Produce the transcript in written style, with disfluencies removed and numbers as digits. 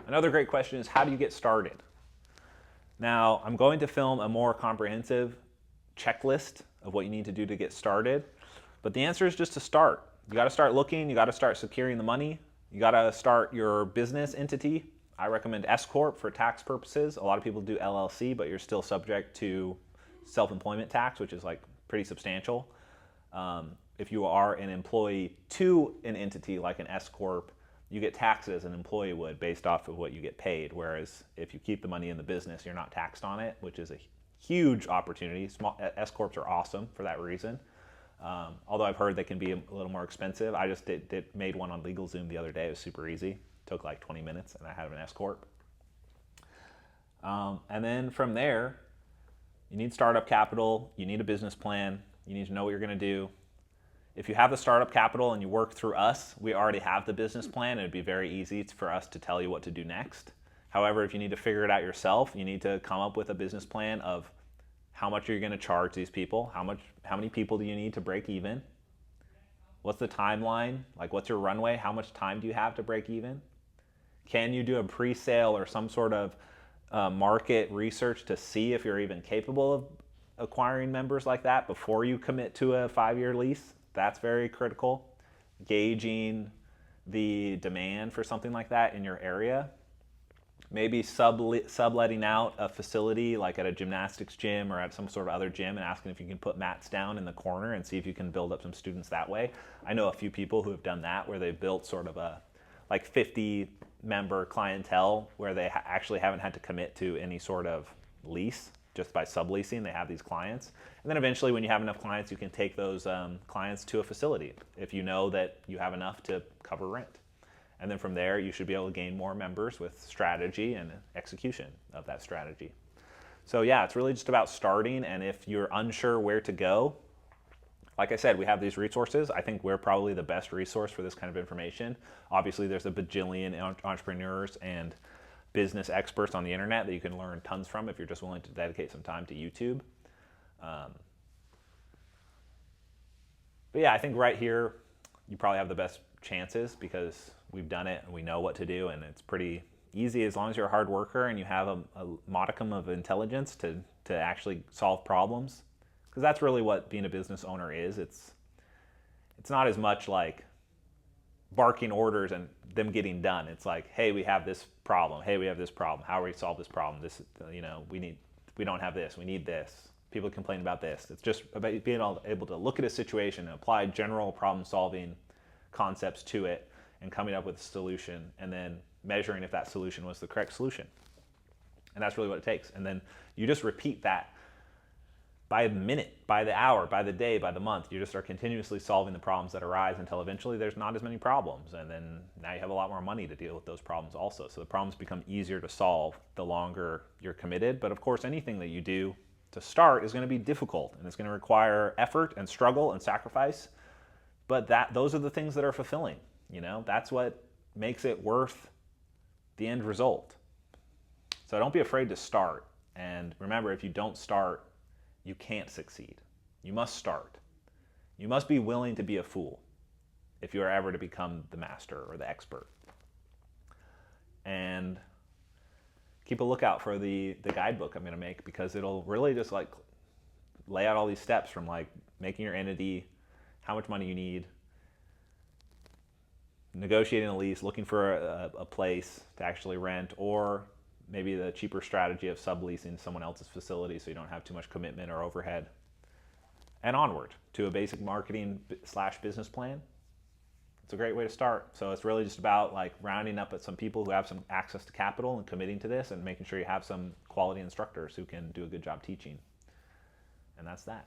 Another great question is, how do you get started? Now, I'm going to film a more comprehensive checklist of what you need to do to get started, but the answer is just to start. You got to start looking, you got to start securing the money, you got to start your business entity. I recommend S Corp for tax purposes. A lot of people do LLC, but you're still subject to self-employment tax, which is like pretty substantial. If you are an employee to an entity like an S Corp, you get taxed as an employee would based off of what you get paid. Whereas if you keep the money in the business, you're not taxed on it, which is a huge opportunity. Small S Corps are awesome for that reason. Although I've heard they can be a little more expensive. I just made one on LegalZoom the other day. It was super easy. Took like 20 minutes, and I had an S Corp. And then from there, you need startup capital. You need a business plan. You need to know what you're going to do. If you have the startup capital and you work through us, we already have the business plan. It'd be very easy for us to tell you what to do next. However, if you need to figure it out yourself, you need to come up with a business plan of how much you're going to charge these people, how many people do you need to break even, what's the timeline, like what's your runway, how much time do you have to break even, can you do a pre-sale or some sort of market research to see if you're even capable of acquiring members like that before you commit to a 5-year lease. That's very critical. Gauging the demand for something like that in your area. Maybe subletting out a facility like at a gymnastics gym or at some sort of other gym and asking if you can put mats down in the corner and see if you can build up some students that way. I know a few people who have done that where they've built sort of a like 50 member clientele where they actually haven't had to commit to any sort of lease. Just by subleasing, they have these clients. And then eventually when you have enough clients, you can take those clients to a facility if you know that you have enough to cover rent. And then from there, you should be able to gain more members with strategy and execution of that strategy. So yeah, it's really just about starting. And if you're unsure where to go, like I said, we have these resources. I think we're probably the best resource for this kind of information. Obviously, there's a bajillion entrepreneurs and business experts on the internet that you can learn tons from if you're just willing to dedicate some time to YouTube. But yeah, I think right here, you probably have the best chances because we've done it and we know what to do, and it's pretty easy as long as you're a hard worker and you have a modicum of intelligence to actually solve problems. Because that's really what being a business owner is. It's not as much like barking orders and them getting done. It's like, hey, we have this problem. Hey, we have this problem. How do we solve this problem? This, we don't have this. We need this. People complain about this. It's just about being able to look at a situation and apply general problem-solving concepts to it and coming up with a solution and then measuring if that solution was the correct solution. And that's really what it takes. And then you just repeat that by the minute, by the hour, by the day, by the month. You just are continuously solving the problems that arise until eventually there's not as many problems. And then now you have a lot more money to deal with those problems also. So the problems become easier to solve the longer you're committed. But of course, anything that you do to start is going to be difficult and it's going to require effort and struggle and sacrifice. But those are the things that are fulfilling. That's what makes it worth the end result. So don't be afraid to start. And remember, if you don't start, you can't succeed. You must start. You must be willing to be a fool if you are ever to become the master or the expert. And keep a lookout for the guidebook I'm going to make, because it'll really just like lay out all these steps from like making your entity, how much money you need, negotiating a lease, looking for a place to actually rent, or maybe the cheaper strategy of subleasing someone else's facility so you don't have too much commitment or overhead, and onward to a basic marketing / business plan. It's a great way to start. So it's really just about like rounding up at some people who have some access to capital and committing to this, and making sure you have some quality instructors who can do a good job teaching. And that's that.